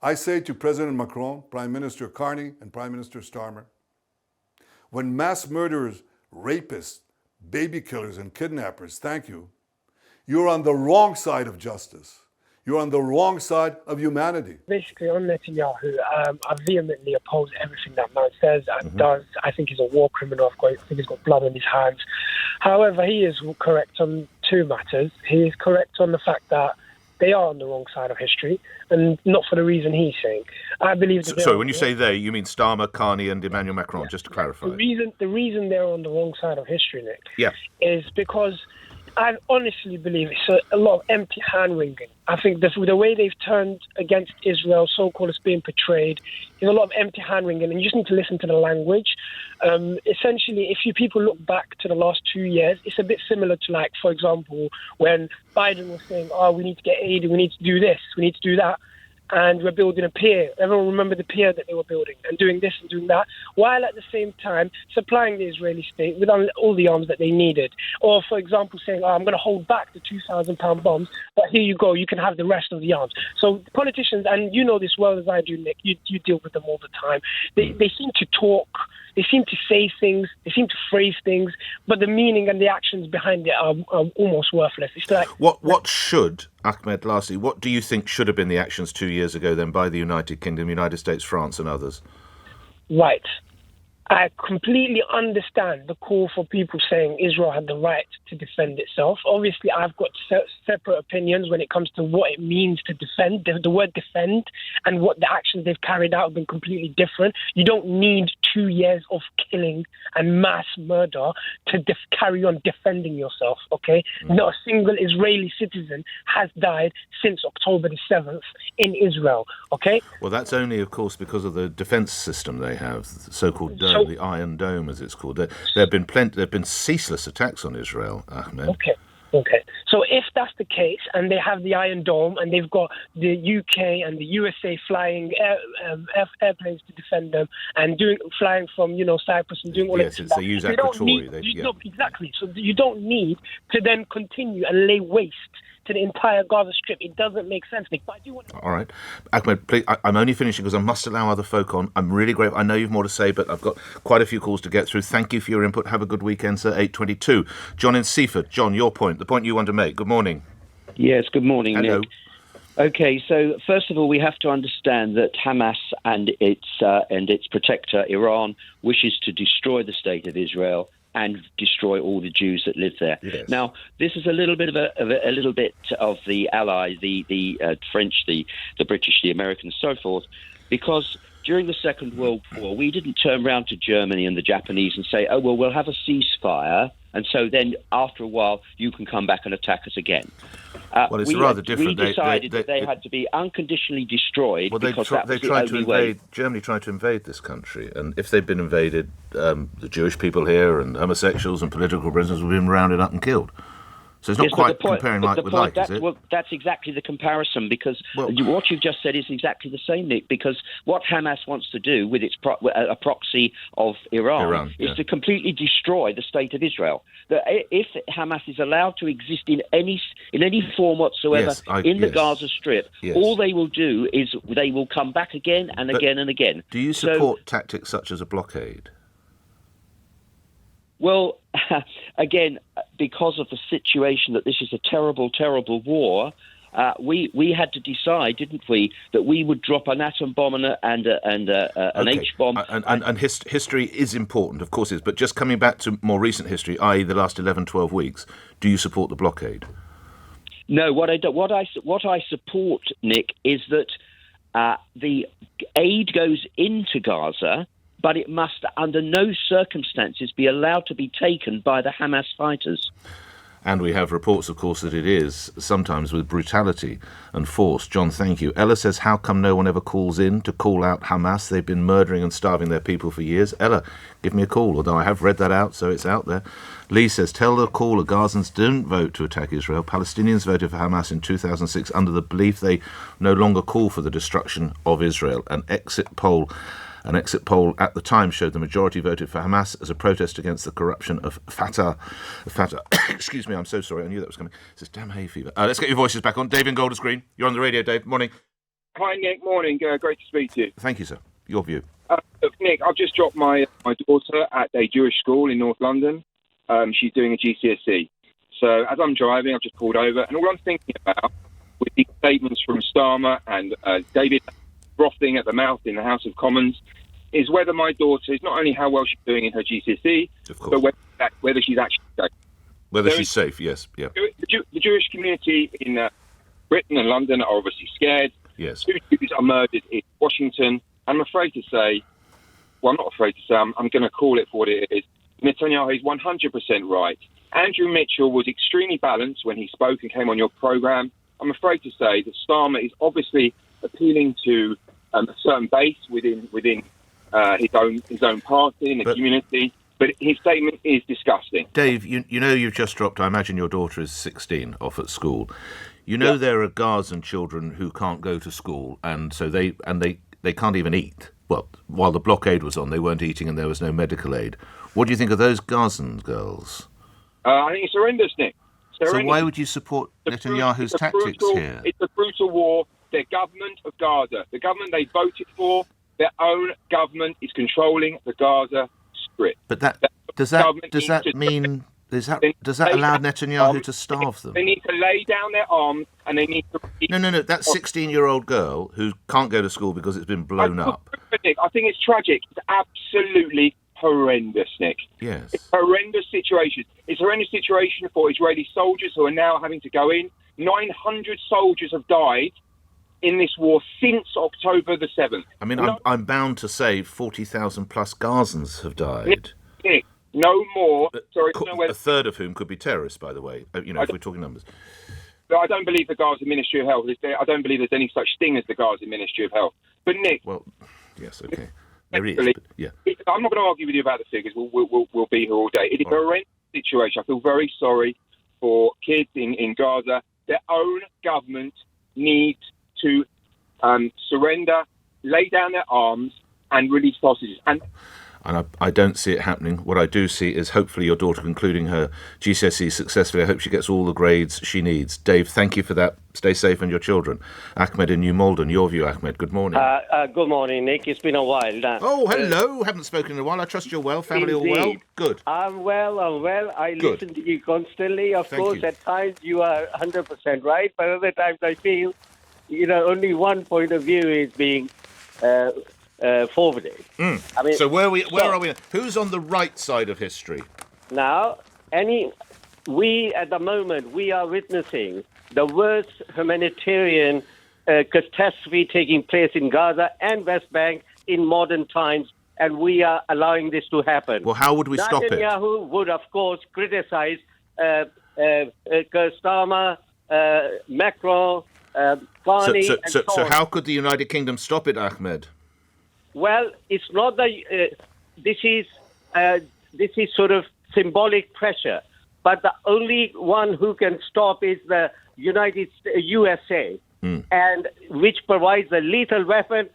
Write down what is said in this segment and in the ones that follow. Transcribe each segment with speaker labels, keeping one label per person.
Speaker 1: I say to President Macron, Prime Minister Carney, and Prime Minister Starmer, when mass murderers, rapists, baby killers, and kidnappers thank you, you're on the wrong side of justice. You're on the wrong side of humanity.
Speaker 2: Basically, on Netanyahu, I vehemently oppose everything that man says and does. I think he's a war criminal. I think he's got blood on his hands. However, he is correct on two matters. He is correct on the fact that they are on the wrong side of history, and not for the reason he's saying. I believe that.
Speaker 3: Sorry, when you say they, you mean Starmer, Carney, and Emmanuel Macron? Just to clarify.
Speaker 2: The reason they're on the wrong side of history, Nick,
Speaker 3: yeah,
Speaker 2: is because I honestly believe it's a lot of empty hand-wringing. I think the way they've turned against Israel, so-called as being portrayed, is a lot of empty hand-wringing, and you just need to listen to the language. Essentially, if you people look back to the last 2 years, it's a bit similar to, like, for example, when Biden was saying, we need to get aid, we need to do this, we need to do that, and we're building a pier. Everyone remember the pier that they were building and doing this and doing that, while at the same time supplying the Israeli state with all the arms that they needed. Or, for example, saying, I'm going to hold back the 2,000-pound bombs, but here you go, you can have the rest of the arms. So politicians, and you know this well as I do, Nick, you deal with them all the time, they seem to talk, they seem to say things, they seem to phrase things, but the meaning and the actions behind it are almost worthless. It's like,
Speaker 3: what should, Ahmed, lastly, what do you think should have been the actions 2 years ago then by the United Kingdom, United States, France and others?
Speaker 2: Right. I completely understand the call for people saying Israel had the right to defend itself. Obviously, I've got separate opinions when it comes to what it means to defend. The word defend and what the actions they've carried out have been completely different. You don't need 2 years of killing and mass murder to carry on defending yourself, okay? Not a single Israeli citizen has died since October the 7th in Israel, okay?
Speaker 3: Well, that's only, of course, because of the defence system they have, the so-called dome, the Iron Dome, as it's called. There have been ceaseless attacks on Israel, Ahmed.
Speaker 2: Okay. So if that's the case, and they have the Iron Dome, and they've got the UK and the USA flying airplanes to defend them, and flying from Cyprus and doing all
Speaker 3: yes,
Speaker 2: of
Speaker 3: they use Aquatori.
Speaker 2: Exactly. So you don't need to then continue and lay waste to the entire Gaza Strip. It doesn't make sense, Nick. But I do want to...
Speaker 3: All right. Ahmed, please, I'm only finishing because I must allow other folk on. I'm really grateful. I know you've more to say, but I've got quite a few calls to get through. Thank you for your input. Have a good weekend, sir. 8:22. John in Seaford. John, your point, the point you want to make. Good morning.
Speaker 4: Yes, good morning,
Speaker 3: Hello.
Speaker 4: Nick. Okay, so first of all, we have to understand that Hamas and its protector, Iran, wishes to destroy the state of Israel and destroy all the Jews that live there.
Speaker 3: Yes.
Speaker 4: Now, this is a little bit of the allies, the French, the British, the Americans, so forth, because during the Second World War, we didn't turn around to Germany and the Japanese and say, we'll have a ceasefire, and so then after a while you can come back and attack us again.
Speaker 3: Well, it's rather different.
Speaker 4: We decided that they had to be unconditionally destroyed because that was the only way.
Speaker 3: Germany tried to invade this country, and if they'd been invaded, the Jewish people here and homosexuals and political prisoners would have been rounded up and killed. So it's not quite comparing like with like, is it?
Speaker 4: Well, that's exactly the comparison, because what you've just said is exactly the same, Nick, because what Hamas wants to do with its a proxy of Iran is to completely destroy the state of Israel. If Hamas is allowed to exist in any form whatsoever the Gaza Strip, all they will do is they will come back again and again and again.
Speaker 3: Do you support tactics such as a blockade?
Speaker 4: Well, again, because of the situation that this is a terrible, terrible war, we had to decide, didn't we, that we would drop an atom bomb and an H-bomb.
Speaker 3: And history is important, of course it is, but just coming back to more recent history, i.e. the last 11, 12 weeks, do you support the blockade?
Speaker 4: No, what I support, Nick, is that the aid goes into Gaza, but it must, under no circumstances, be allowed to be taken by the Hamas fighters.
Speaker 3: And we have reports, of course, that it is, sometimes with brutality and force. John, thank you. Ella says, how come no one ever calls in to call out Hamas? They've been murdering and starving their people for years. Ella, give me a call, although I have read that out, so it's out there. Lee says, tell the caller Gazans didn't vote to attack Israel. Palestinians voted for Hamas in 2006 under the belief they no longer call for the destruction of Israel. An exit poll at the time showed the majority voted for Hamas as a protest against the corruption of Fatah. Excuse me, I'm so sorry. I knew that was coming. It's this damn hay fever. Let's get your voices back on. Dave in Golders Green. You're on the radio, Dave. Morning.
Speaker 5: Hi, Nick. Morning. Great to speak to you.
Speaker 3: Thank you, sir. Your view.
Speaker 5: Look, Nick, I've just dropped my daughter at a Jewish school in North London. She's doing a GCSE. So as I'm driving, I've just pulled over, and all I'm thinking about with these statements from Starmer and David frothing at the mouth in the House of Commons is whether my daughter is not only how well she's doing in her GCSE, but whether she's actually safe.
Speaker 3: Whether she's safe, yes. Yeah.
Speaker 5: The Jewish community in Britain and London are obviously scared.
Speaker 3: Yes.
Speaker 5: 2 Jews are murdered in Washington. I'm afraid to say, well, I'm not afraid to say, I'm going to call it for what it is. Netanyahu is 100% right. Andrew Mitchell was extremely balanced when he spoke and came on your programme. I'm afraid to say that Starmer is obviously appealing to a certain base within his own party and the community. But his statement is disgusting.
Speaker 3: Dave, you know you've just dropped, I imagine your daughter is 16 off at school. You know there are Gazan children who can't go to school, and so they can't even eat. Well, while the blockade was on, they weren't eating and there was no medical aid. What do you think of those Gazan girls?
Speaker 5: I think it's horrendous, Nick.
Speaker 3: So why would you support Netanyahu's tactics here?
Speaker 5: It's a brutal war. The government of Gaza, the government they voted for, their own government is controlling the Gaza Strip.
Speaker 3: But does that allow Netanyahu to starve them?
Speaker 5: They need to lay down their arms and they need to...
Speaker 3: No. That 16-year-old girl who can't go to school because it's been blown up.
Speaker 5: Nick, I think it's tragic. It's absolutely horrendous, Nick.
Speaker 3: Yes.
Speaker 5: It's a horrendous situation. It's a horrendous situation for Israeli soldiers who are now having to go in. 900 soldiers have died in this war since October the 7th.
Speaker 3: I mean, I'm bound to say 40,000 plus Gazans have died.
Speaker 5: Nick, no more.
Speaker 3: A third of whom could be terrorists, by the way, if we're talking numbers.
Speaker 5: But I don't believe the Gaza Ministry of Health. I don't believe there's any such thing as the Gaza Ministry of Health. But Nick...
Speaker 3: Well, yes, okay. There is, yeah.
Speaker 5: I'm not going to argue with you about the figures. We'll be here all day. It is a horrendous situation. I feel very sorry for kids in Gaza. Their own government needs to surrender, lay down their arms, and release hostages. And
Speaker 3: I don't see it happening. What I do see is hopefully your daughter concluding her GCSE successfully. I hope she gets all the grades she needs. Dave, thank you for that. Stay safe and your children. Ahmed in New Malden. Your view, Ahmed. Good morning.
Speaker 6: Good morning, Nick. It's been a while.
Speaker 3: Oh, hello. Haven't spoken in a while. I trust you're well. Family all well? Good.
Speaker 6: I'm well. I listen to you constantly. Of course, at times you are 100% right, but other times I feel, only one point of view is being... forwarded. I mean,
Speaker 3: so where are we? Who's on the right side of history?
Speaker 6: Now, we at the moment, we are witnessing the worst humanitarian catastrophe taking place in Gaza and West Bank in modern times, and we are allowing this to happen.
Speaker 3: Well, how would we stop it?
Speaker 6: Netanyahu would, of course, criticize Keir Starmer, Macron, Carney,
Speaker 3: so how could the United Kingdom stop it, Ahmed?
Speaker 6: Well, it's not this is sort of symbolic pressure, but the only one who can stop is the USA, and which provides a lethal weapon.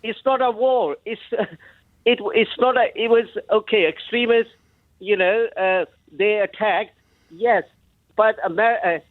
Speaker 6: It's not a war. It was okay. Extremists, they attacked. Yes, but America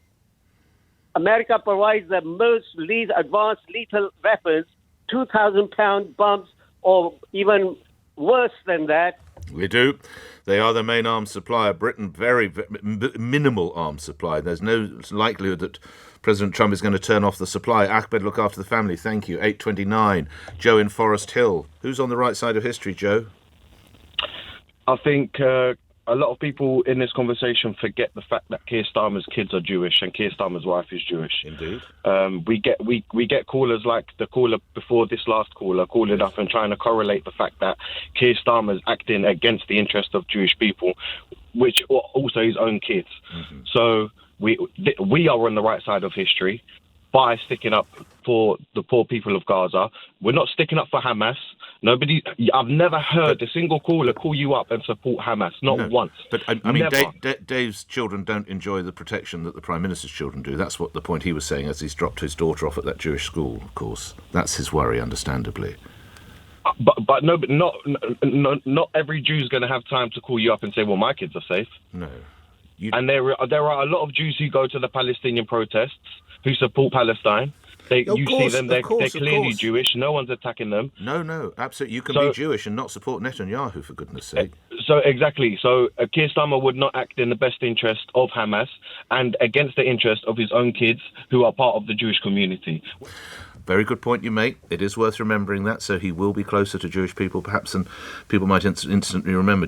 Speaker 6: provides the most advanced lethal weapons, 2,000-pound bombs, or even worse than that.
Speaker 3: We do. They are the main arms supplier. Britain, very minimal arms supply. There's no likelihood that President Trump is going to turn off the supply. Ahmed, look after the family. Thank you. 8:29. Joe in Forest Hill. Who's on the right side of history, Joe?
Speaker 7: I think a lot of people in this conversation forget the fact that Keir Starmer's kids are Jewish and Keir Starmer's wife is Jewish.
Speaker 3: Indeed.
Speaker 7: We get callers like the caller before this last caller calling up and trying to correlate the fact that Keir Starmer's acting against the interest of Jewish people, which are also his own kids. Mm-hmm. So we are on the right side of history by sticking up for the poor people of Gaza. We're not sticking up for Hamas. I've never heard a single caller call you up and support Hamas, not once.
Speaker 3: But I mean, Dave's children don't enjoy the protection that the Prime Minister's children do. That's what the point he was saying as he's dropped his daughter off at that Jewish school, of course. That's his worry, understandably.
Speaker 7: But not every Jew's going to have time to call you up and say, well, my kids are safe.
Speaker 3: No.
Speaker 7: And there are a lot of Jews who go to the Palestinian protests, who support Palestine. You see them, they're clearly Jewish. No one's attacking them.
Speaker 3: No, absolutely. You can be Jewish and not support Netanyahu, for goodness sake.
Speaker 7: So exactly. So Keir Starmer would not act in the best interest of Hamas and against the interest of his own kids, who are part of the Jewish community.
Speaker 3: Very good point you make. It is worth remembering that. So he will be closer to Jewish people, perhaps, than people might instantly remember.